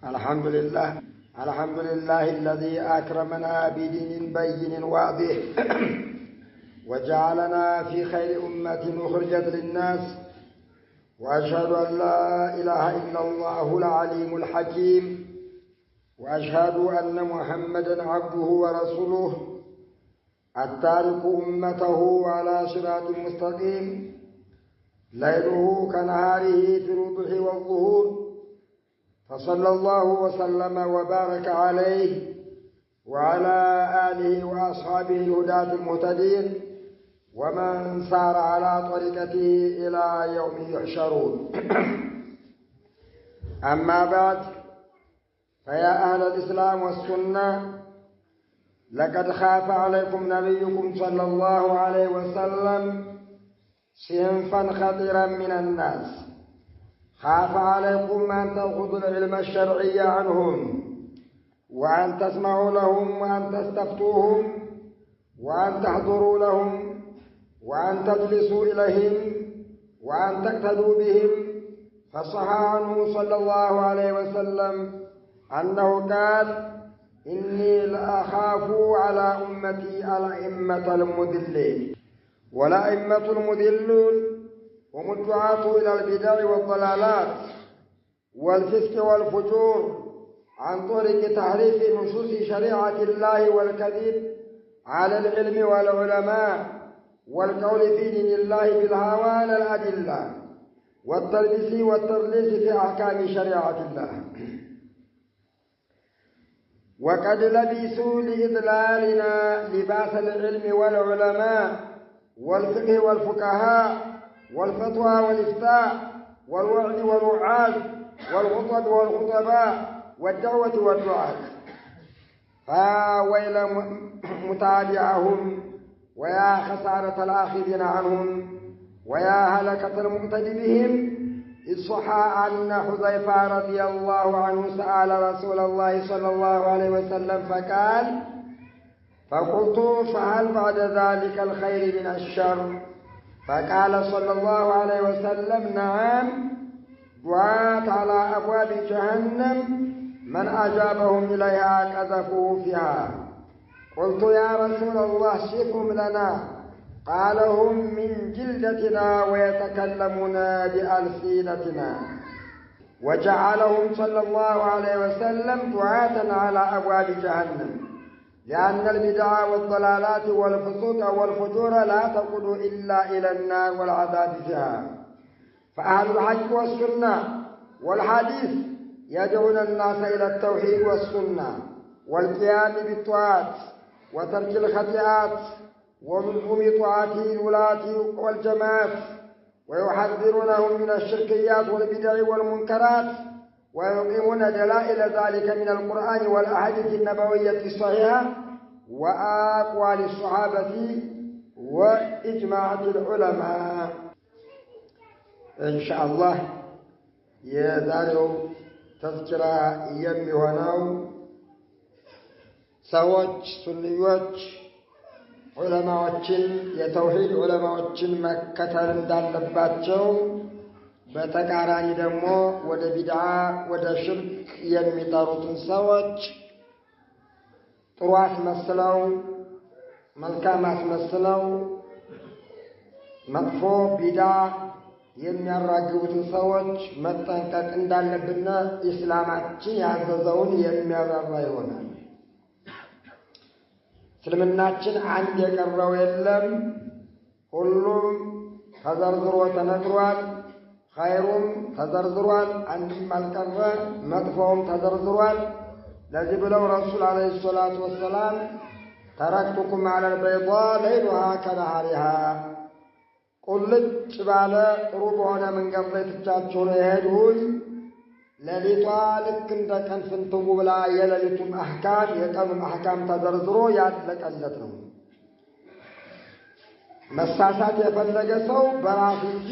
الحمد لله الذي أكرمنا بدين بين واضح وجعلنا في خير أمة أخرجت للناس، وأشهد أن لا إله إلا الله العليم الحكيم، وأشهد أن محمدًا عبده ورسوله التارك أمته على صراط مستقيم ليله كنهاره في الوضوح والظهور، فصلى الله وسلم وبارك عليه وعلى آله وأصحابه الهداة المهتدين ومن سار على طريقته إلى يوم يحشرون. أما بعد، فيا أهل الإسلام والسنة، لقد خاف عليكم نبيكم صلى الله عليه وسلم صنفا خطيرا من الناس. خاف عليكم أن تأخذوا العلم الشرعي عنهم، وأن تسمعوا لهم، وأن تستفتوهم، وأن تحضروا لهم، وأن تجلسوا إليهم، وأن تقتدوا بهم. فصح عنه صلى الله عليه وسلم أنه قال: إني لأخاف على أمتي الأئمة المضلين. والأئمة المضلون هم الدعاة إلى البدع والضلالات والفسق والفجور عن طريق تحريف نصوص شريعة الله والكذب على العلم والعلماء والقول في دين الله بالهوى للأدلة والتلبيس والتضليس في أحكام شريعة الله. وقد لبسوا لإضلالنا لباس العلم والعلماء والفقه والفقهاء والفتوى والإفتاء والوعظ والوعاظ والخطب والخطباء والدعوة والدعاة. فويل متابعهم، ويا خسارة الآخذين عنهم، ويا هلكة المقتدي بهم. إذ صح أن حذيفة رضي الله عنه سأل رسول الله صلى الله عليه وسلم فقال: فقلت: فهل بعد ذلك الخير من الشر؟ فقال صلى الله عليه وسلم: نعم، دعاة على أبواب جهنم من أجابهم إليها قذفوه فيها. قلت: يا رسول الله صفهم لنا. قال: هم من جلدتنا ويتكلمون بألسنتنا. وجعلهم صلى الله عليه وسلم دعاة على أبواب جهنم، لأن البدع والضلالات والفسوق والفجور لا تقود إلا إلى النار والعذاب فيها. فأهل الحق والسنة والحديث يدعون الناس إلى التوحيد والسنة والقيام بالطاعات وترك الخطيئات ولزوم طاعة الولاة والجماعات، ويحذرونهم من الشركيات والبدع والمنكرات، ويقيمون دلائل ذلك من القرآن والأحاديث النبوية الصحيحة وأقوال الصحابة وإجماع العلماء. إن شاء الله የዛሬው ተዝኪራ የሚሆነው ሰዎች ሱንዮች ዑለማዎችን የተውሂድ ዑለማዎችን መከተል እንዳለባቸው፣ በተቃራኒ ደግሞ ወደ ቢድዓ ወደ ሽርክ የሚጠሩትን ሰዎች ጥሩ አስመስለው መልካም አስመስለው መጥፎ ቢድዓ የሚያራግቡትን ሰዎች መጠንቀቅ እንዳለብን ኢስላማችን ያዘዘውን የሚያብራራ ይሆናል። እስልምናችን አንድ የቀረው የለም፣ ሁሉም ተዘርዝሮ ተነግሯል። ኸይሩም ተዘርዝሯል፣ አንድም አልቀረ፣ መጥፎውም ተዘርዝሯል። ለዚህ ብለው ረሱል ዓለይሂ ሰላቱ ወሰላም ተረክቱኩም ዐለል በይዷ ለይሉሃ ከነሃሪሃ፣ ቁልጭ ባለ ጥሩ በሆነ መንገድ ላይ ትቻችሁ ነው የሄድሁኝ። ሌሊቷ ልክ እንደ ቀን ፍንትው ብላ የሌሊቱም አሕካም የቀኑም አሕካም ተዘርዝሮ ያለቀለት ነው። መሳሳት የፈለገ ሰው በራሱ እንጂ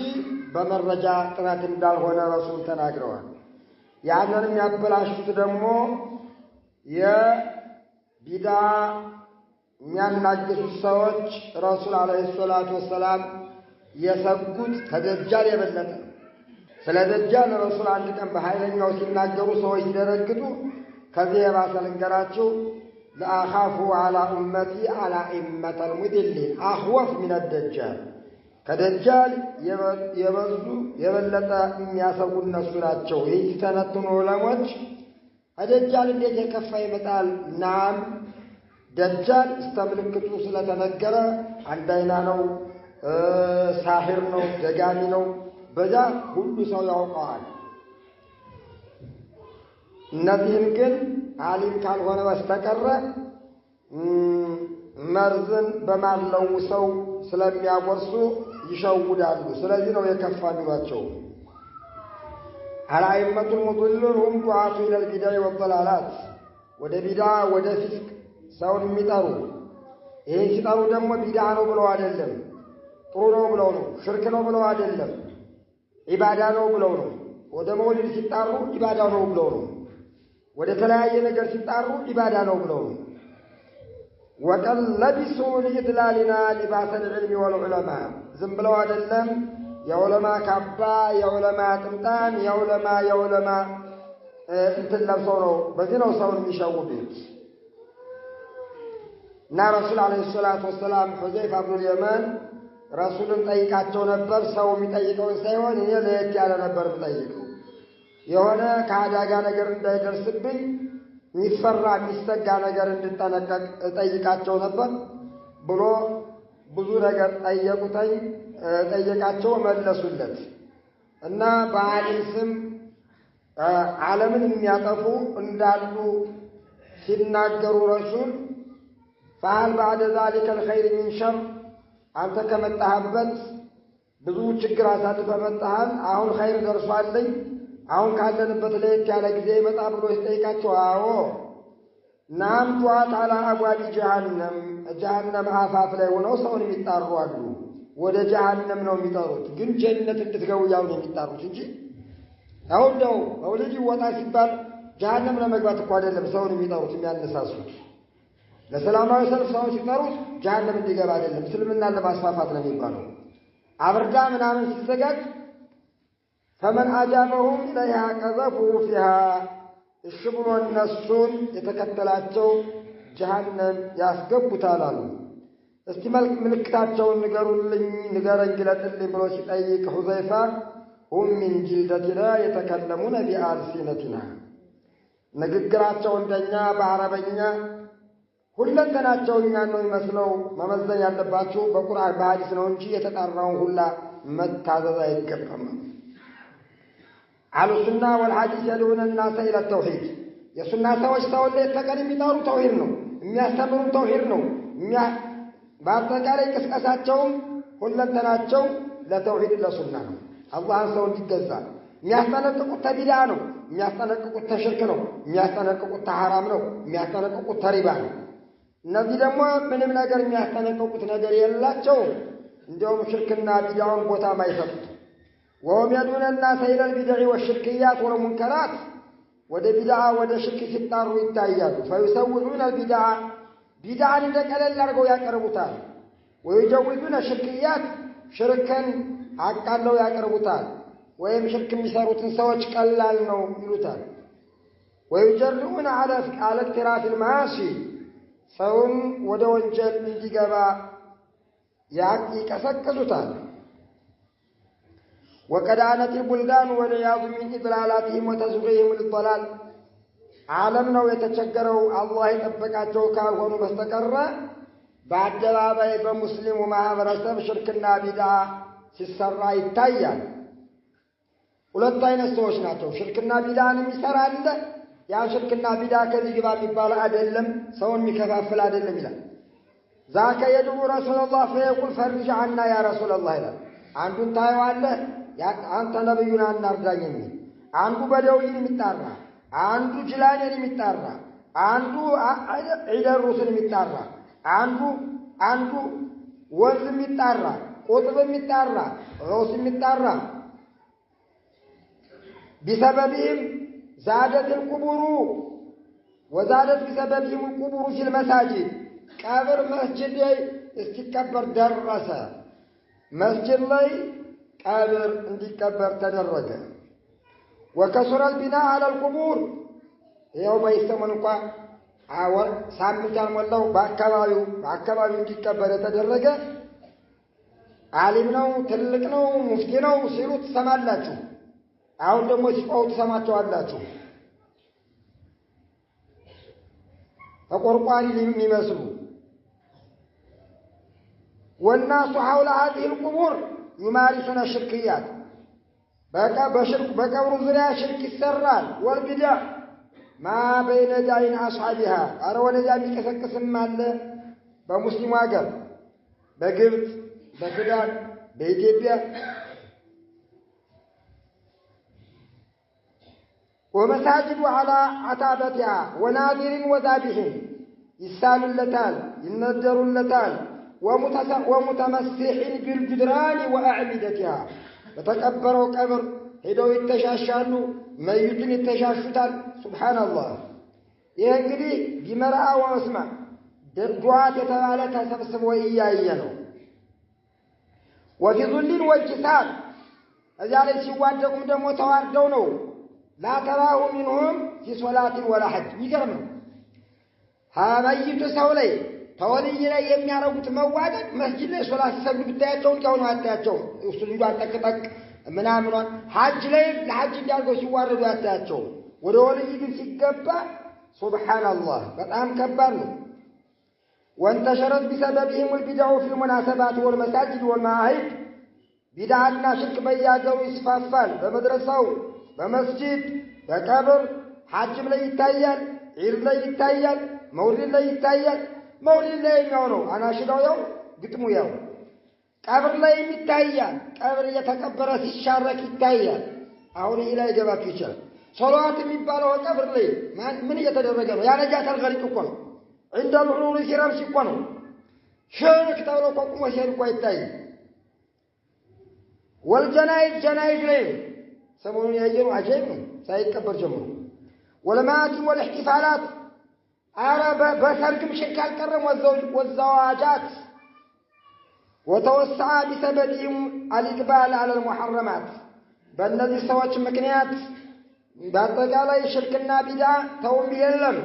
በመረጃ ጥረት እንዳልሆነ ረሱል ተናግረዋል። ያንንም ያበላሹት ደግሞ የቢድዓ የሚያናግሱት ሰዎች ረሱል ዓለይሂ ሰላቱ ወሰላም የሰጉት ከደጃል የበለጠ ስለ ደጃል ረሱል አንድ ቀን በኃይለኛው ሲናገሩ ሰዎች ሲደረግጡ ከዚህ የባሰ ልንገራችሁ ለአኻፉ አላ ኡመቲ አላ ኢመተል ሙድሊን አኽወፍ ሚነ ደጃል ከደጃል የበለጠ የሚያሰጉ እነሱ ናቸው። ይህ ሲተነትኑ ዑለሞች ደጃል እንዴት የከፋ ይመጣል? ናም ደጃል እስከ ምልክቱ ስለተነገረ አንድ አይና ነው፣ ሳሒር ነው፣ ደጋሚ ነው። በዛ ሁሉ ሰው ያውቀዋል። እነዚህን ግን ዓሊም ካልሆነ በስተቀረ መርዝን በማለው ሰው ስለሚያጎርሱ ይሸውዳሉ። ስለዚህ ነው የከፋ የሚሏቸው። አልአኢመቱል ሙድሉን ሁም ዱዓቱ ኢለል ቢድዕ ወደላላት ወደ ቢድዓ ወደ ፊስቅ ሰውን የሚጠሩ ይህን ሲጠሩ ደግሞ ቢድዓ ነው ብለው አይደለም፣ ጥሩ ነው ብለው ነው፣ ሽርክ ነው ብለው አይደለም፣ ዒባዳ ነው ብለው ነው። ወደ መውሊድ ሲጣሩ ዒባዳ ነው ብለው ነው። ወደ ተለያየ ነገር ሲጣሩ ዒባዳ ነው ብለው ነው። ወቀድ ለቢሱ ሊኢድላሊና ሊባሰል ዒልሚ ወልዑለማ ዝም ብለው አይደለም የዑለማ ካባ የዑለማ ጥምጣም የዑለማ እንትን ለብሰው ነው። በዚህ ነው ሰውን የሚሸውዱት። እና ረሱል ዓለይሂ ሰላቱ ወሰላም ሁዘይፋ ብኑል የመን ረሱልን ጠይቃቸው ነበር። ሰው የሚጠይቀውን ሳይሆን እኔ ለየት ያለ ነበር የምጠይቀው። የሆነ ከአደጋ ነገር እንዳይደርስብኝ የሚፈራ የሚሰጋ ነገር እንድጠነቀቅ እጠይቃቸው ነበር ብሎ ብዙ ነገር ጠየቃቸው፣ መለሱለት። እና በዓሊም ስም ዓለምን የሚያጠፉ እንዳሉ ሲናገሩ ረሱል ፈሀል ባዕደ ዛሊከ አልኸይር ሚን ሸር አንተ ከመጣህበት ብዙ ችግር አሳልፈ መጣሃል፣ አሁን ኸይር ደርሷለኝ፣ አሁን ካለንበት ለየት ያለ ጊዜ ይመጣ ብሎ ሲጠይቃቸው አዎ ናም ዱዓት አላ አብዋቢ ጀሃነም አፋፍ ላይ ሆነው ሰውን የሚጣሩ አሉ። ወደ ጀሃነም ነው የሚጠሩት፣ ግን ጀነት እንድትገቡ ያው ነው የሚጣሩት እንጂ አሁን ነው መውሊድ ይወጣ ሲባል ጀሃነም ለመግባት እኮ አይደለም ሰውን የሚጠሩት የሚያነሳሱት። ለሰላማዊ ሰልፍ ሰውን ሲጠሩት ጀሃነም እንዲገባ አይደለም፣ እስልምናን ለማስፋፋት ነው የሚባለው። አብርዳ ምናምን ሲዘጋጅ ፈመን አጃበሁም ኢለይሃ ቀዘፉሁ ፊሃ እሺ ብሎ እነሱን የተከተላቸው ጀሃነም ያስገቡታል አሉ። እስቲ ምልክታቸውን ንገረኝ ግለጥልኝ ብሎ ሲጠይቅ ሁዘይፋ ሁም ሚን ጅልደቲና የተከለሙነ ቢአልሲነቲና ንግግራቸው እንደኛ በአረበኛ ሁለንተናቸው እኛን ነው የሚመስለው። መመዘን ያለባችሁ በቁርአን በሐዲስ ነው እንጂ የተጣራውን ሁላ መታዘዝ አይገባም። አህሉ ሱና ወልሐዲስ የድዑነ ናሰ ኢለ ተውሂድ የሱና ሰዎች ሰውን ሌት ተቀን የሚጠሩ ተውሂድ ነው የሚያስተምሩ ተውሂድ ነው። በአጠቃላይ ቅስቀሳቸውም ሁለንተናቸው ለተውሂድ ለሱና ነው። አላህን ሰው እንዲገዛ የሚያስጠነቅቁት ተቢድዓ ነው፣ የሚያስጠነቅቁት ተሽርክ ነው፣ የሚያስጠነቅቁት ተሐራም ነው፣ የሚያስጠነቅቁት ተሪባ ነው። እነዚህ ደግሞ ምንም ነገር የሚያስጠነቅቁት ነገር የላቸውም። እንዲያውም ሽርክና ቢድዓውን ቦታ ማይሰጡት። ወሁም የድዑነ ናሰ ኢለል ቢድዕ ወሽርክያት ወልሙንከራት ወደ ቢድዓ ወደ ሽርክ ሲጣሩ ይታያሉ። ፈዩሰውዑነ አልቢድዓ ቢድዓን እንደ ቀለል አድርገው ያቀርቡታል። ወዩጀውዙነ ሽርክያት ሽርክን አቃለው ያቀርቡታል። ወይም ሽርክ የሚሰሩትን ሰዎች ቀላል ነው ይሉታል። ወዩጀርኡነ ዐለ ኢቅቲራፊል መዓሲ ሰውን ወደ ወንጀል እንዲገባ ይቀሰቅሱታል። ወቀድ አነት ልቡልዳን ወልዒያዙ ሚን ኢድላላቲሂም ወተዝዊሪሂም ሊደላል ዓለም ነው የተቸገረው አላህ የጠበቃቸው ካልሆኑ በስተቀረ በአደባባይ በሙስሊሙ ማህበረሰብ ሽርክና ቢድዓ ሲሰራ ይታያል። ሁለት አይነት ሰዎች ናቸው። ሽርክና ቢድዓን የሚሰራ አለ። ያ ሽርክና ቢድዓ ከዚህ ግባ የሚባል አይደለም፣ ሰውን የሚከፋፍል አይደለም ይላል። ዛከ የድዑ ረሱለላህ ፈየቁል ፈርጅ ዐና ያ ረሱለላህ ይላል። አንዱን ታየዋለህ አንተ ነብዩን አናርዳኝ የሚል፣ አንዱ በደውይን የሚጣራ፣ አንዱ ጅላኔን የሚጣራ፣ አንዱ ዒደሩስን የሚጣራ፣ አንዱ ወንዝ የሚጣራ፣ ቁጥብ የሚጣራ፣ ሮስ የሚጣራ ቢሰበብህም ዛደት القبور ወዛደት ቢሰበብህም القبور في المساجد ቀብር መስጂድ ላይ እስኪቀበር ደረሰ። መስጂድ ላይ ቀብር እንዲቀበር ተደረገ። وكسر البناء على القبور يوم يستمن እንኳ ሳምንት ያልሞላው በአካባቢው እንዲቀበር የተደረገ ዓሊም ነው ትልቅ ነው ሙፍቲ ነው ሲሉ ትሰማላችሁ። አሁን ደግሞ ሲቆው ትሰማቸዋላችሁ። ተቆርቋሪ የሚመስሉ والناس حول هذه القبور يمارسون الشركيات بقبر ዙሪያ ሽርክ ይሰራል والبدع ما بين داين أصحابها أروى نجا የሚቀሰቅስም አለ በሙስሊሙ ሀገር በግብጽ በሱዳን በኢትዮጵያ ومساجد على عتابتها وناظر وذابح يساللتان ينذرلتان ومتمسح بالجدران وأعمدتها بتكبروا قبر ሄደው ይተሻሻሉ መይቱን ይተሻሹታል ሱብሃንአላህ። ይሄ እንግዲህ ቢመራ ወመስማ ደጓት የተባለ ተሰብስቦ እያየ ነው። وفي ظل والكسال እዚያ ላይ ሲዋደቁም ደግሞ ተዋርደው ነው። لا تراه منهم في صلاة ولا حج ይገርም ነው። ሀበይቱ ሰው ላይ ተወልይ ላይ የሚያረጉት መዋደድ መስጊድ ላይ ሶላት ሲሰግዱ ብታያቸው ያው ነው አታያቸው እሱ ልጅ አጠቅጠቅ ምናምኗን ሐጅ ላይ ለሐጅ እንዲያርገው ሲዋረዱ አታያቸው። ወደ ወልይ ግን ሲገባ ሱብሃንአላህ በጣም ከባድ ነው። وانتشرت بسببهم البدع في المناسبات والمساجد والمعاهد بدعنا شرك በያገሩ ይስፋፋል። በመድረሳው በመስጂድ በቀብር ሐጅም ላይ ይታያል ዒድ ላይ ይታያል መውሊድ ላይ ይታያል። መውሊድ ላይ ነው አናሽዳው ያው ግጥሙ ያው ቀብር ላይ ይታያል። ቀብር የተቀበረ ሲሻረክ ይታያል። አሁን ይሄ ላይ ገባችሁ ይችላል። ሶላት የሚባለው ቀብር ላይ ምን እየተደረገ ነው? ያነጃት አልገሪቅ እኮ ነው። عند الحلول ሲራም ሲቆኑ ሽርክ ተብሎ ቆቁሞ ሲልቆ ይታይ والجنائز جنائز ላይ ሰሞኑን ያየነው አጀብ ነው ሳይቀበር ጀምሮ والمآتم والاحتفالات عرب بسرقم شرك القرم والزواجات وتوسع بسببهم الإقبال على المحرمات በእነዚህ ሰዎች ምክንያት በአጠቃላይ ሽርክና ቢድዓ ተውም የለም።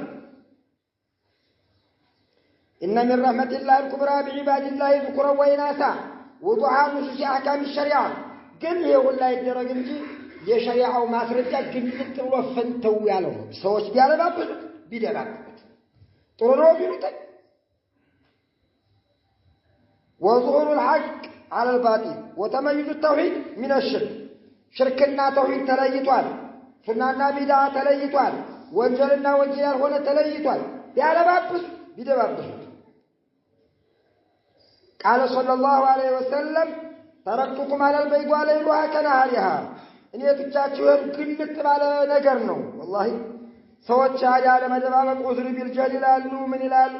إن من رحمة الله الكبرى بعباد الله ذكرا وإناثا وضع نصوص أحكام الشريعة قل يقول لا يدرج انجي يا شريعة وما سرجت قلت وفنتو يالهم سوش بيالا بابل بيدا بابل طرنوا بيروتك وظهور الحق على الباطل وتميز التوحيد من الشرك شركنا توحيد تليتوال سننا بدعة تليتوال وانجلنا وانجلال هنا تليتوال بيالا بابل بيدا بابل قال صلى الله عليه وسلم تركتكم على البيضاء ليلها كنهارها إن يتجاچون كلت على ነገር ነው والله ሰዎች ያለ መደባበቅ ዑዝር ቢልጀል ይላሉ ምን ይላሉ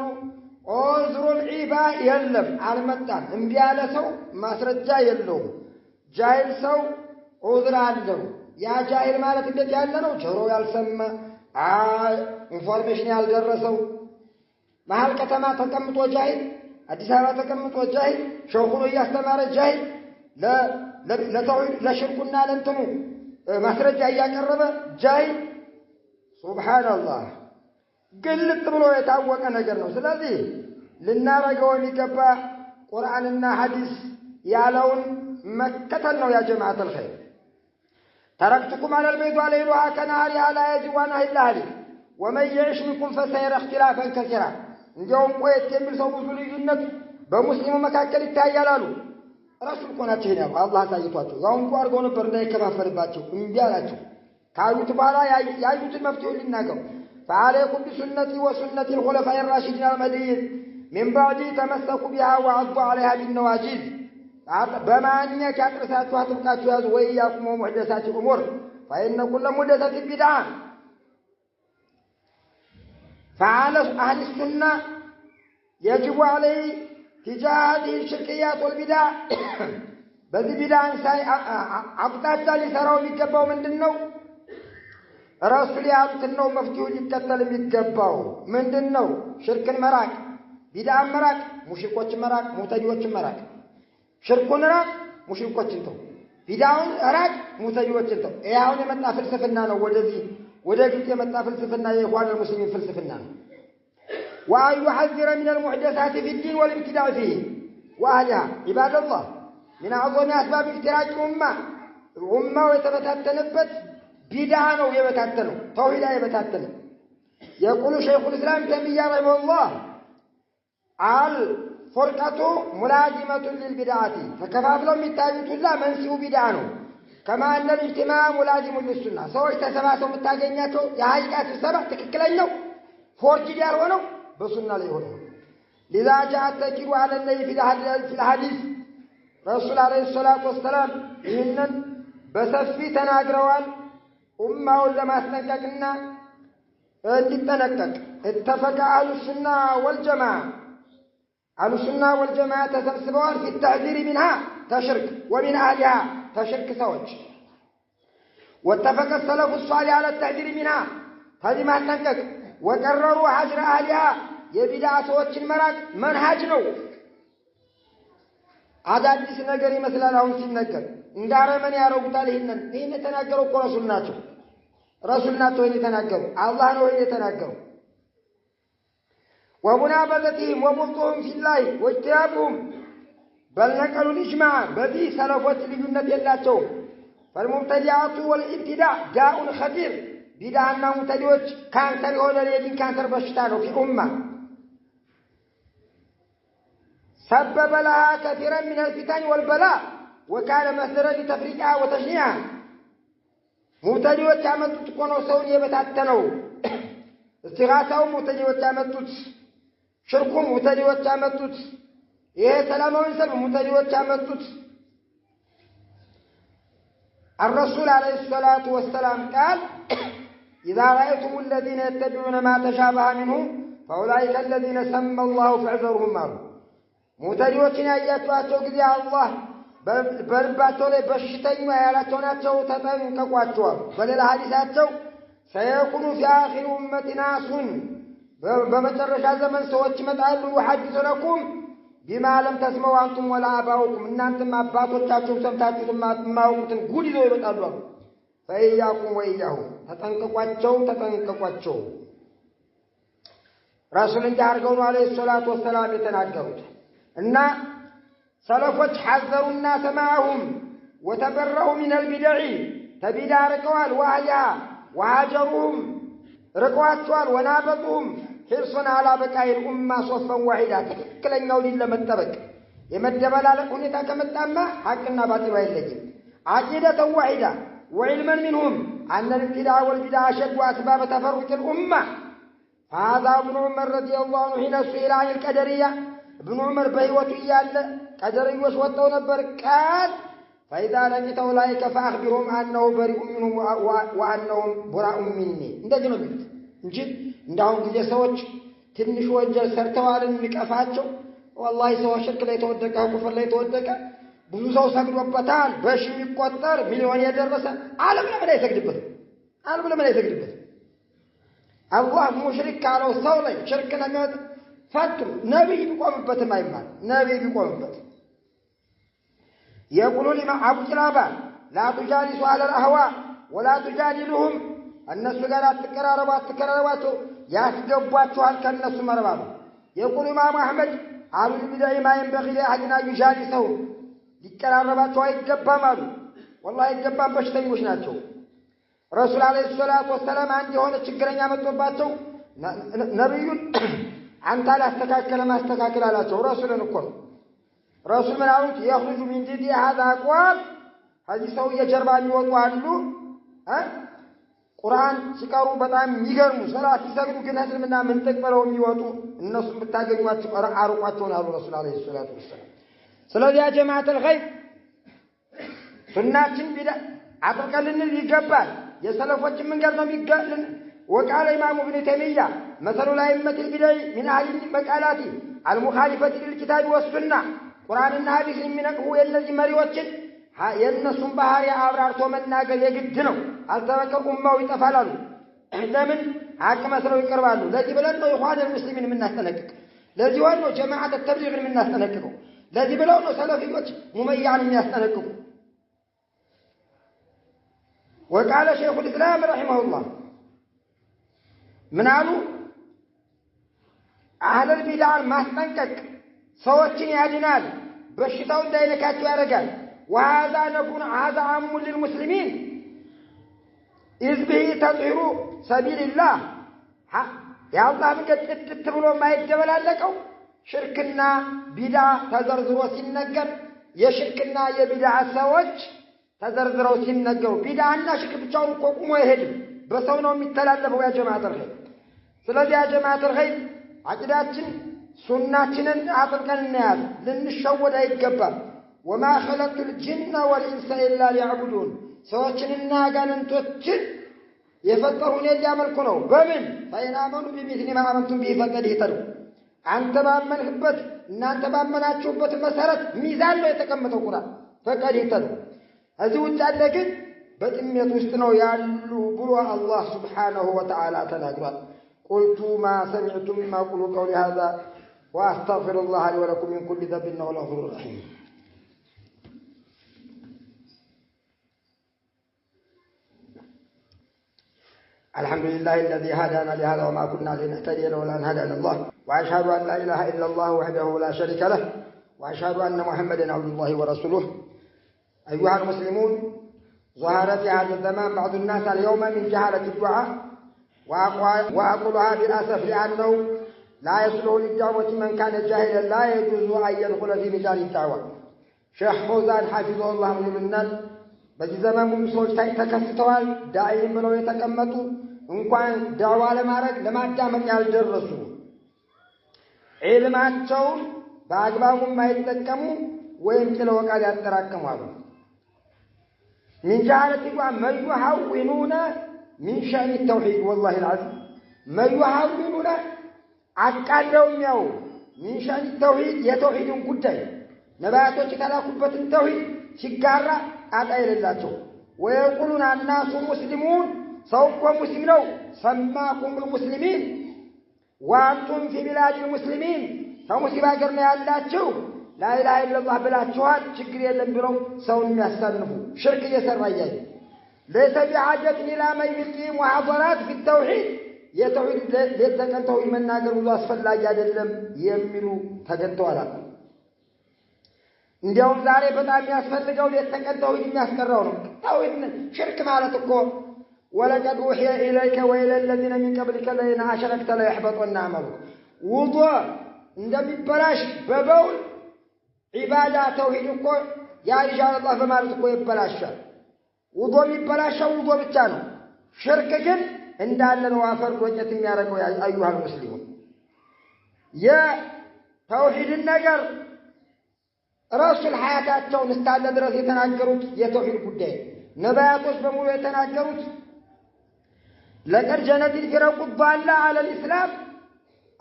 ዑዝሩል ዒባ የለም አልመጣም እንዴ ያለ ሰው ማስረጃ የለውም ጃሂል ሰው ዑዝር አለው ያ ጃሂል ማለት እንዴት ያለ ነው ጆሮ ያልሰማ ኢንፎርሜሽን ያልደረሰው መሃል ከተማ ተቀምጦ ጃሂል አዲስ አበባ ተቀምጦ ጃሂል ሸኹን ያስተማረ ጃሂል ለተውሂድ ለሽርኩና ለእንትኑ ማስረጃ ያቀረበ ጃሂል ሱብሃንአላህ ግልጥ ብሎ የታወቀ ነገር ነው። ስለዚህ ልናረገው የሚገባ ቁርአንና ሐዲስ ያለውን መከተል ነው። ያ ጀማዓተል ኸይር ተረክቱኩም على البيضاء ليلها كنهارها لا يزيغ عنها إلا هالك ومن يعش منكم فسيرى اختلافا كثيرا እንዲያውም ቆየት የሚል ሰው ብዙ ልዩነት በሙስሊሙ መካከል ይታያል አሉ። ረሱል ኮናቸው ነው አላህ ታይቷቸው ያውን ቋርጎ ነበር እንዳይከፋፈልባቸው እምቢ አላቸው። ካሉት በኋላ ያዩትን መፍትሄ ሊናገሩ فعليكم بسنتي وسنة الخلفاء الراشدين المهديين من بعدي تمسكوا بها وعضوا عليها بالنواجذ በማንኛት ያጥርሳችሁ አጥብቃችሁ ያዙ ወይያኩም ሙህደሳት الامور فإن كل محدثة بدعة فعلى أهل السنة يجب عليه تجاه هذه الشركيات والبدع بذي بدع عقدات لسراو يتقبوا من دنو رسول يعطنو مفتوح يتقتل يتقبوا من دنو شرك المراك بدع المراك مشركوش المراك مبتدعوش المراك شرك المراك مشركوش انتو ቢዳውን ራቅ ሙተዲዎችን ተው። ያውን የመጣ ፍልስፍና ነው። ወደ ግብጽ የመጣ ፍልስፍና የኢኽዋን ሙስሊሚን ፍልስፍና ነው። وأن يحذر من المحدثات في الدين والابتداع فيه وأهلها عباد الله من أعظم أسباب افتراق الأمة ويتبتتنبت بدعة ويبتتنوا توحيدا يبتتنوا. يقول شيخ الإسلام تيمية رحمه الله الفرقة ملازمة للبدعة فكفافلهم التاجت الله منسوا بدعة كما أن الاجتماع ملازم للسنة سوى تسباسوا متاجنياتوا يهاجات السبع تككلينوا فورجي دارونوا بسنة ليهونوا. لذا جاء التأكيد على النبي في الحديث رسول عليه الصلاة والسلام إنن بسفي تناقروان أمة لما استنككنا تتنكك. اتفق أهل السنة والجماعة أهل السنة والجماعة تسبسبون في التحذير منها تشرك ومن أهلها تشرك سوج. واتفق السلف الصالح على التحذير منها هذه ما استنكك وقرروا حجر أهلها የቢድዓ ሰዎችን መራቅ መንሃጅ ነው። አዳዲስ ነገር ይመስላል አሁን ሲነገር እንዳረመን ያረጉታል። ይሄን የተናገረው እኮ ረሱል ናቸው ይሄን የተናገሩ አላህ ነው ይሄን የተናገረው። ومنابذتهم وبغضهم في الله واجتنابهم بل نقلوا الإجماع በዚህ ሰለፎች ልዩነት የላቸውም። فالمبتدعات والابتداع داء خطير ቢድዓና ሙብተዲዎች ካንሰር የሆነ የዲን ካንሰር በሽታ ነው في أمة سبب لها كثيرا من الفتن والبلاء وكان مصدرا لتفريقها وتشنيعها. مبتدئዎች ያመጡት እኮ ነው ሰውን የበታተነው። እስቲጋሳው ሙብተዲዎች ያመጡት፣ ሽርኩ ሙብተዲዎች ያመጡት፣ ይሄ ሰላማዊ ሰልፍ ሙብተዲዎች ያመጡት። الرسول عليه الصلاة والسلام قال إذا رأيتم الذين يتبعون ما تشابه منه فأولئك الذين سمى الله فاحذرهم منه. ሙብተዲዎችን ያያችኋቸው ጊዜ አላህ በልባቸው ላይ በሽተኛ ያላቸው ናቸው ተጠንቀቋቸው። በሌላ ሐዲሳቸው ሰየኩኑ ፊ አኺር ኡመቲ ናሱን በመጨረሻ ዘመን ሰዎች ይመጣሉ ይሐዲሱነኩም ቢማ ለም ተስመዑ አንቱም ወላ አባኡኩም እናንተም አባቶቻችሁ ሰምታችሁት የማታውቁትን ጉድ ይዘው ይመጣሉ። ፈኢያኩም ወኢያሁም ተጠንቀቋቸው። ረሱል እንዲህ አድርገው ነው አለይሂ ሰላቱ ወሰላም የተናገሩት። እና ሰለፎች ሐዘሩና ሰማሁም ወተበረኡ من البدع ተቢዳ ርቀዋል። ዋህያ ወሃጀሩም ርቀዋቸዋል። ወናበጡም حرصا على بقاء الأمة صفا واحدا ትክክለኛው ዲን ለመጠበቅ የመደበላለቅ ሁኔታ ከመጣማ ሐቅና ባጢል አይለይም። عقيدة واحدة وعلما منهم أن الابتداع والبدع أشد أسباب تفرق الأمة. هذا ابن عمر رضي الله عنه حين سئل عن القدرية ابن عمر بهوته እያለ ቀደረኞች ወጥተው ነበር ቃል فإذا لقيت أولئك فأخبرهم أنه بريء منهم وأنهم براء مني እንደዚህ ነው የሚሉት እንጂ እንዳሁን ጊዜ ሰዎች ትንሽ ወንጀል ሰርተዋልን የሚቀፋቸው والله ሰው ሽርክ ላይ ተወደቀ ኩፍር ላይ ተወደቀ ብዙ ሰው ሰግዶበታል በሺ የሚቆጠር ሚሊዮን የደረሰ ዓለም ለምን አይሰግድበትም? አላህ ሙሽሪክ ካለው ሰው ላይ ሽርክ ነገር ፈጥሩ ነብይ ቢቆምበትም አይማል ነብይ ቢቆምበት يقول لما أبو كلابا لا تجالسوا على الأهواء ولا تجادلهم الناس قال تكراربات ياسقبواچوال كالناس مربابو. يقول إمام أحمد أهل البدع ما ينبغي لأحد أن يجالسه ሊቀራረባቸው አይገባም አሉ። والله አይገባም በሽተኞች ናቸው። ረሱል አለይሂ ሰላቱ ወሰለም አንድ የሆነ ችግረኛ መጥቶባቸው ነብዩን አንተ አላስተካከለ ማስተካከል አላቸው። ረሱልን እኮ ነው ረሱል ምን አሉት? يخرج من جدي هذا أقوال هذه ሰው የጀርባ የሚወጡ አሉ ቁርአን ሲቀሩ በጣም የሚገርሙ ሶላት ሲሰግዱ ግን እስልምና ምን ተቀበለው የሚወጡ እነሱን ብታገኟቸው አርቋቸው አሉ ረሱል አለይሂ ሰላቱ ወሰለም። ስለዚህ ያ ጀማዓተል ኸይር ሱናችን ቢዳ አጥብቀልን ይገባል። የሰለፎችን መንገድ ነው የሚገልን። وقال إمام ابن تيمية مثل الأئمة البدع من أهل المقالات المخالفة للكتاب والسنة ቁርአንና ሐዲስን የሚነቅፉ የነዚህ መሪዎችን የነሱን ባህሪ አብራርቶ መናገር የግድ ነው። አልተበቀ ኡማው ይጠፋል አሉ። ለምን ሐቅ መስለው ይቀርባሉ። ለዚህ ብለን ነው ኢኽዋኑል ሙስሊሚን የምናስጠነቅቅ። ለዚህ ነው ጀማዓት ተብሊግን የምናስጠነቅቀው። ለዚህ ብለው ነው ሰለፊዎች ሙመያን የሚያስጠነቅቁ። وقال شيخ الإسلام رحمه الله من قالوا أهل البدع ما استنكك سوتشن يادنال بشتاو دايلكاتو يارجال وهذا نكون هذا عام للمسلمين إذ به تطهير سبيل الله يا الله من قد تتبلو ما يتجبل لكو شركنا بدع تزرزرو سننقر يا شركنا يا بدع سوتش تزرزرو سننقر بدعنا شرك بتشاورو كوكو يهدم بسونو متلالفو يا جماعة الخير سلازي يا جماعة الخير عقيداتنا سناتنا أطلقنا الناس لنشود يتقبل وما خلقت الجن والإنس إلا ليعبدون سوتشنا قالن توتشن يفترون يلي عملكنو بمن فإن آمنوا بمثل ما آمنتم به فقد اهتدوا أنت بأمن خبت إن أنت بأمن أتشوبت مسارت ميزان لا يتكمت القرآن فقد اهتدوا هذو الجعل بتمية وستنو يعلو بلوى الله سبحانه وتعالى تناقرات قلت ما سمعتم مما أقول قولي هذا وأستغفر الله لي ولكم من كل ذنب إنه الغفور الرحيم الحمد لله الذي هدانا لهذا وما كنا لنهتدي لولا أن هدانا الله وأشهد أن لا إله إلا الله وحده لا شريك له وأشهد أن محمدا عبد الله ورسوله أيها المسلمون ظهر في هذا الزمان بعض الناس اليوم من جهالة الدعاء وأقولها بالأسف لأنه لا يصلح للدعوة من كان جاهلا لا يجوز أن يدخل في مجال الدعوة شيخ فوزان حفظه الله من الناس በዚህ ዘመን ብዙ ሰዎች ተከስተዋል ዳዒም ብለው የተቀመጡ እንኳን ዳዋ ለማድረግ ለማዳመጥ ያልደረሱ ዒልማቸውን በአግባቡ የማይጠቀሙ ወይም ስለወቃል ያጠራቀማሉ من جهالة من يحاولون من شأن التوحيد والله العظيم من يحاولون عقالهم يو من شأن التوحيد يتوحيد قدام نباتوش تلاكبة التوحيد شكارة أدعي لله ويقولون الناس مسلمون سوف مسلمون سماكم المسلمين وأنتم في بلاد المسلمين فمسلمين قرنا الله لا إله إلا الله بلا شهاد شكري لنبرو سون يستنفوا شرك يسر رجاي ليس بحاجة إلى ما يلقي محاضرات في التوحيد يتوحيد لذلك أن توحيد من ناقر الله أسفل لا يجادلهم يمنوا تجدوا على እንዲያውም ዛሬ በጣም የሚያስፈልገው ለተቀደው የሚያስቀረው ነው ተውሂድ ሽርክ ማለት እኮ ወለቀድ ወህየ ኢለይከ ወኢለ الذين من قبلك لئن أشركت ليحبطن عملك ውዱእ እንደሚበላሽ በበውል ዒባዳ ተውሂድ እኮ ያ ኢንሻአላህ አላህ በማለት እኮ ይበላሻል ውዱእ የሚበላሸው ውዱእ ብቻ ነው ሽርክ ግን እንዳለ ነው አፈር ዶቄት የሚያደርገው አዩሃል ሙስሊሙን የተውሂድ ነገር رسول حياتهم استعد درس يتناقروا يتوحيد قدام نبياتوش بمولو يتناقروا لقد جنت الفرق الضالة على الإسلام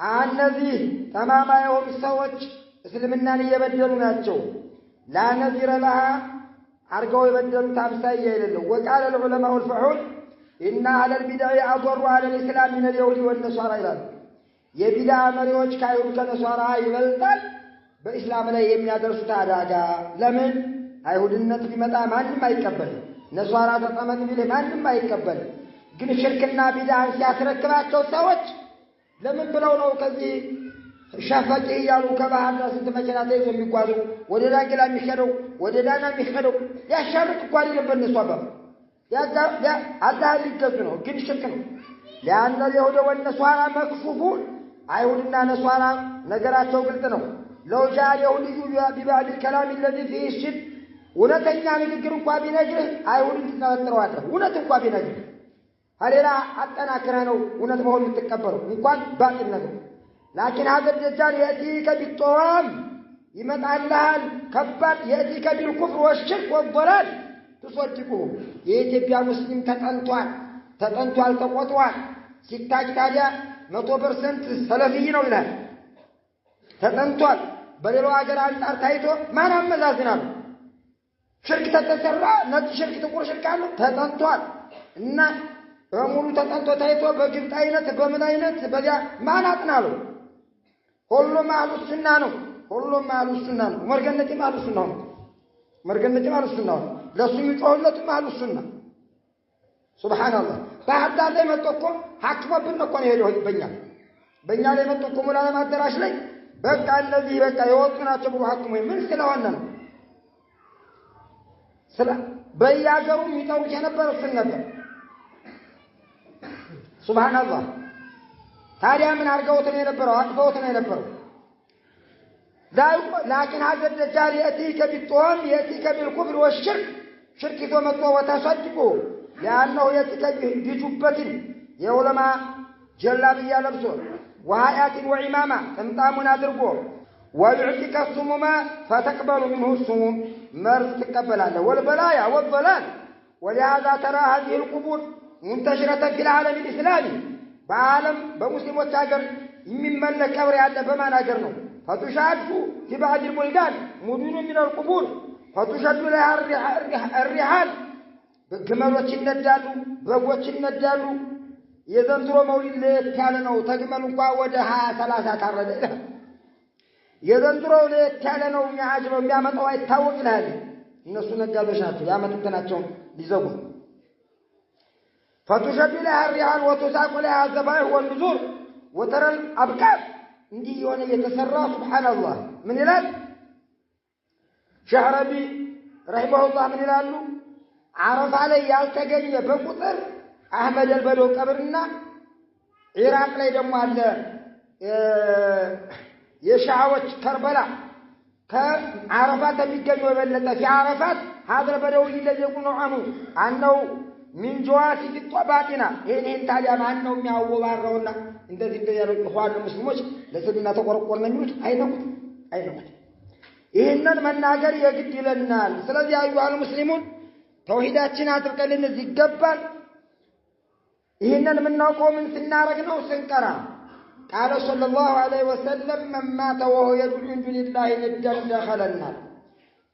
عن نذير تماما يوم السوج اسلمنا ليبدلوا ناتشو لا نذير لها أرقوا يبدلوا تامسايا إلى الله وقال العلماء الفحول إن على البدع أضروا على الإسلام من اليهود والنصارى إلى يبدع مريوش كايرو كنصارى يبلتال በእስላም ላይ የሚያደርሱት አዳጋ ለምን አይሁድነት ቢመጣ ማንንም አይቀበልም ነሷራ ተጠመቅ ቢል ማንንም አይቀበልም ግን ሽርክና ቢድዓን ሲያስረክባቸው ሰዎች ለምን ብለው ነው ከዚህ ሻፋቂ ያሉ ከባህር ዳር ስንት መኪና ተይዞ የሚጓዙ ወደ ዳንግላ የሚሄደው ወደ ዳና የሚሄደው ያሻርክ እኮ አይደለም በእነሱ አባባ ያ አላህ ሊገዙ ነው ግን ሽርክ ነው لأن اليهود والنصارى مكفوفون አይሁድና ነሷራ ነገራቸው ግልጽ ነው لو جاء اليهودي ببعض الكلام الذي فيه الشرك ونتنيا نذكر እንኳን ቢነግርህ አይሁድን ተጠራጥረዋለህ እውነት እንኳን ቢነግርህ ሀሌላ አጠናክረህ ነው እውነት መሆኑን የምትቀበለው እንኳን ባጥል ነገር لكن هذا الدجال يأتيك بالطوام يمتعلሃል ከባድ يأتيك بالكفر والشرك والضلال تصدقه የኢትዮጵያ ሙስሊም ተጠንቷል ተቆጥሯል ሲታጅ ታዲያ 100% ሰለፊ ነው ይላል ተጠንቷል በሌላው ሀገር አንፃር ታይቶ ማን አመዛዝናል ሽርክ ተተሰራ ነጭ ሽርክ ጥቁር ሽርክ አለ ተጠንቷል እና በሙሉ ተጠንቶ ታይቶ በግብጥ አይነት በምን አይነት በዚያ ማን አጥናሉ ሁሉም አህሉ ሱና ነው ሁሉም አህሉ ሱና ነው መርገነቲ አህሉ ሱና ነው ለሱ የሚጮህለት አህሉ ሱና ሱብሃንአላህ ባህዳር ላይ መጥቶ እኮ ሐክመብን እኮ ነው ሄደው በእኛ ላይ መጥቶ እኮ ሙላለም አዳራሽ ላይ በቃ እነዚህ በቃ የወጡ ናቸው ብሎ ሐክሙ ምን ስለሆነ ነው በያገሩ የሚጠሩት የነበረው እሱን ነበር። ሱብሃንአላህ ታዲያ ምን አድርገውት ነው የነበረው? አጥፈውት ነው የነበረው። لكن هذا الدجال يأتيك بالطعام يأتيك بالكفر والشرك شرك ومطوى وتصدقه لأنه يأتيك بجبة يولما جلابية لبسه وهيئات وعمامة تمتامنا درقه ويعطيك السموم فتقبل منه السموم مرض تقبل عنه والبلايا والضلال. ولهذا ترى هذه القبور منتشرة في العالم الإسلامي بعالم بمسلم والتاجر من ملك أوري عدى بما ناجرنه فتشاد في بعض البلدان مدن من القبور فتشد لها الرحال بجمالوች ይነዳሉ በጎች ይነዳሉ የዘንድሮ መውሊድ ለየት ያለ ነው ተግመል እንኳን ወደ 20 30 ታረደ የዘንድሮ ለየት ያለ ነው የሚያጅበው የሚያመጣው አይታወቅ ይላል እነሱ ነጋዴዎች ናቸው ያመጡት ናቸው ሊዘጉ فتشد لها الرحال وتساق لها الذبائح والنذور وترى الأبكار እንዲህ የሆነ የተሰራ ሱብሃንአላህ ምን ይላል ሸህረቢ ረሂመሁላህ ምን ይላሉ አረፋ ላይ ያልተገኘ በቁጥር አህመድ አልበዶ ቀብርና ኢራቅ ላይ ደግሞ አለ የሻዎች ከርበላ ከአረፋት የሚገኙ የበለጠ في عرفات هذا البدوي الذي يقول عنه أنه من جواسي الطباطنا ይሄን ታዲያ ማን ነው የሚያወባረውና እንደዚህ ያለው ኢኽዋን ሙስሊሞች ለሰድና ተቆርቆርና የሚሉት አይነቁት ይሄንን መናገር የግድ ይለናል። ስለዚህ አዩሃል ሙስሊሙን ተውሂዳችን አጥብቀን ልንይዝ ይገባል። ይሄንን የምናውቀው ምን ስናረግ ነው ስንቀራ ቃለ ሰለላሁ ዐለይሂ ወሰለም መማተ ወሆ የዱዑ ቢላሂ ነደን ደኸለና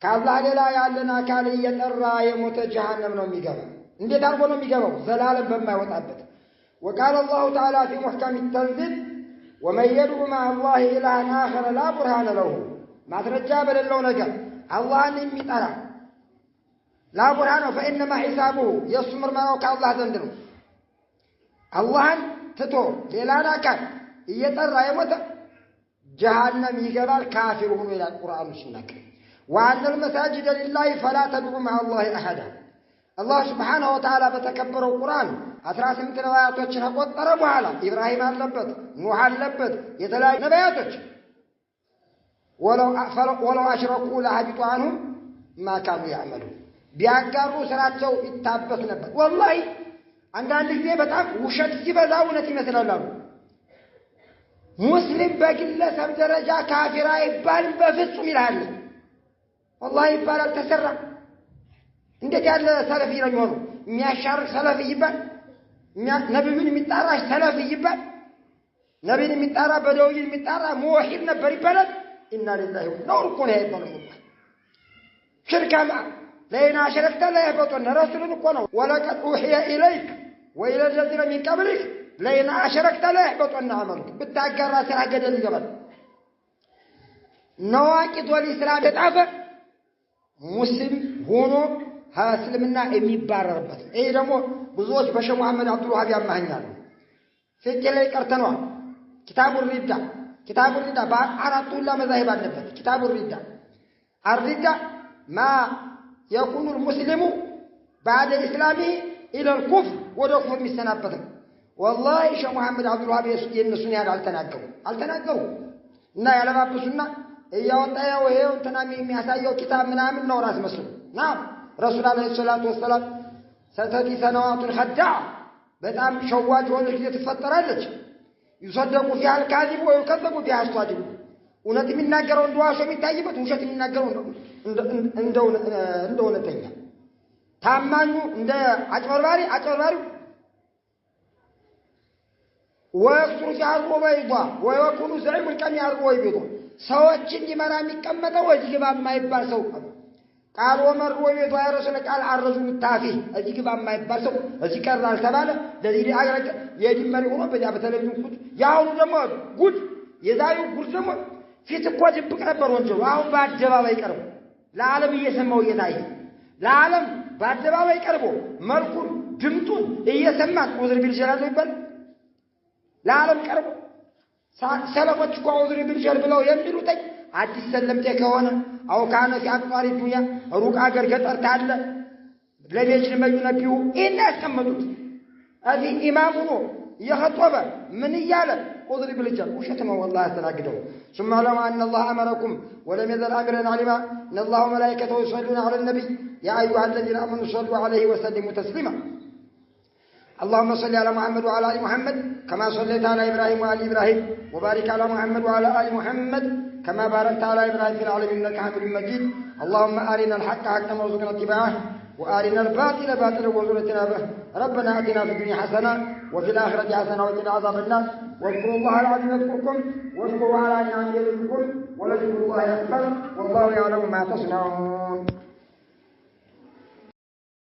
ከአላህ ሌላ ያለን አካል እየጠራ የሞተ ጀሃነም ነው የሚገባው። እንዴት አርጎ ነው የሚገባው? ዘላለም በማይወጣበት وقال الله تعالى في محكم التنزيل ومن يدعو مع الله إلها آخر لا برهان له ما ترجى بالله نجا الله يميطرا لا برهان فإنما حسابه يصمر ما وقع الله زندنه الله تتو ሌላና ካል እየጠራ የሞተ جهنم ይገባል ካፊር ሆኖ ይላል ቁርአኑ ሲናገር وأن المساجد لله فلا تدعوا مع الله أحدا الله سبحانه وتعالى بتكبره القرآن 18 ነቢያቶችን አቆጠረ በኋላ ኢብራሂም አለበት ኑህ አለበት የተለያዩ ነቢያቶች ولو أشركوا لحبط عنهم ما كانوا يعملون ቢያጋሩ ስራቸው ይታበስ ነበር والله አንዳንድ ጊዜ በጣም ውሸት ሲበዛ እውነት ይመስላል ሙስሊም በግለሰብ ደረጃ ካፊር አይባልም በፍጹም ይላል والله ይባላል ተሰራ እንዴት ያለ ሰለፊ ነው የሚሆነው የሚያሻርክ ሰለፊ ይባል ነብዩን የሚጣራሽ ሰለፊ ይባል ነብዩን የሚጣራ በደውይ የሚጣራ ሙወሂድ ነበር ይባላል ኢና ሊላሂ ወኢና ኢለይሂ ራጂዑን ሽርካማ ለይና ሸረክተ ለይፈጡን ረሱልን እኮ ነው ወለቀድ ኡሂየ ኢለይክ ወኢለ الذين من قبلك ለይና ሸረክተ ለይፈጡን አመልክ ብታጋራ ስራ ገደል ይገባል ነዋቂት ወልኢስላም ተጣፈ ሙስሊም ሆኖ እስልምና የሚባረርበት ይሄ ደግሞ ብዙዎች በሸህ መሐመድ አብዱል ወሃብ ያማኛሉ ፍቅህ ላይ ቀርተናል ኪታቡ ሪዳ በአራቱ ለመዛሂብ አለበት ኪታቡ ሪዳ الردة ما يكون المسلم بعد الإسلام إلى الكفر ودخل من السنابة والله شيخ محمد عبد الوهاب ينسون هذا التناقضوا إن يعلم أبو سنة يوطأ وهي تنامي مياسايو كتاب من نور راس مسلم نعم رسول الله صلى الله عليه وسلم ستأتي سنوات خداعة بتأم شواج ولك يتفتر لك يصدق فيها الكاذب ويكذب فيها الصادق ونت من ناجرون دواشو من تايبت وشت من ناجرون እንደው ነተኛ ታማኙ እንደ አጭበርባሪ ወቅቱ ሲያርጎ በይዷ ወይወኩኑ ዘዕም ቀን ያርጎ ይብዶ ሰዎችን ይመራ የሚቀመጠው ወዲህ ግባ የማይባል ሰው ቃል ወመር ወይዶ ያረሰለ ቃል አረዙ ምታፊ እዚህ ግባ የማይባል ሰው እዚህ ቀራል ተባለ ለዚህ አገረገ የዲመሪ ሆኖ በዚያ በተለዩ ጉድ ያሁኑ ደግሞ ጉድ የዛዩ ጉድ ደግሞ ፊት እኮ ድብቅ ነበር ወንጀሉ አሁን በአደባባይ ቀርቦ ለዓለም እየሰማው እየታየ ለዓለም በአደባባይ ቀርቦ መልኩን ድምጡን እየሰማን ዑዝር ቢልጀላል ይባል ለዓለም ቀርቦ ሰለፎች እኮ ዑዝር ቢልጀላል ብለው የሚሉት አዲስ ሰለምቴ ከሆነ አው ካነ ሲአጥፋሪ ዱንያ ሩቅ አገር ገጠር ታለ ለቤጅ ለመዩነቢው ኢና ያስቀመጡት እዚህ ኢማሙ ነው يخطب من ياله قدر بالجل وشتم والله استناقده ثم علم أن الله أمركم ولم يزل أمرا علما إن الله وملائكته يصلون على النبي يا أيها الذين آمنوا صلوا عليه وسلموا تسليما اللهم صل على محمد وعلى آل محمد كما صليت على إبراهيم وعلى إبراهيم وبارك على محمد وعلى آل محمد كما باركت على إبراهيم في العالمين إنك حميد مجيد اللهم أرنا الحق حقا وارزقنا اتباعه وأرنا الباطل باطلا وارزقنا اجتنابه ربنا آتنا في الدنيا حسنة وفي الآخرة حسنة وقنا عذاب النار واذكروا الله العظيم يذكركم واشكروا على نعمه يزدكم ولذكر الله أكبر والله يعلم ما تصنعون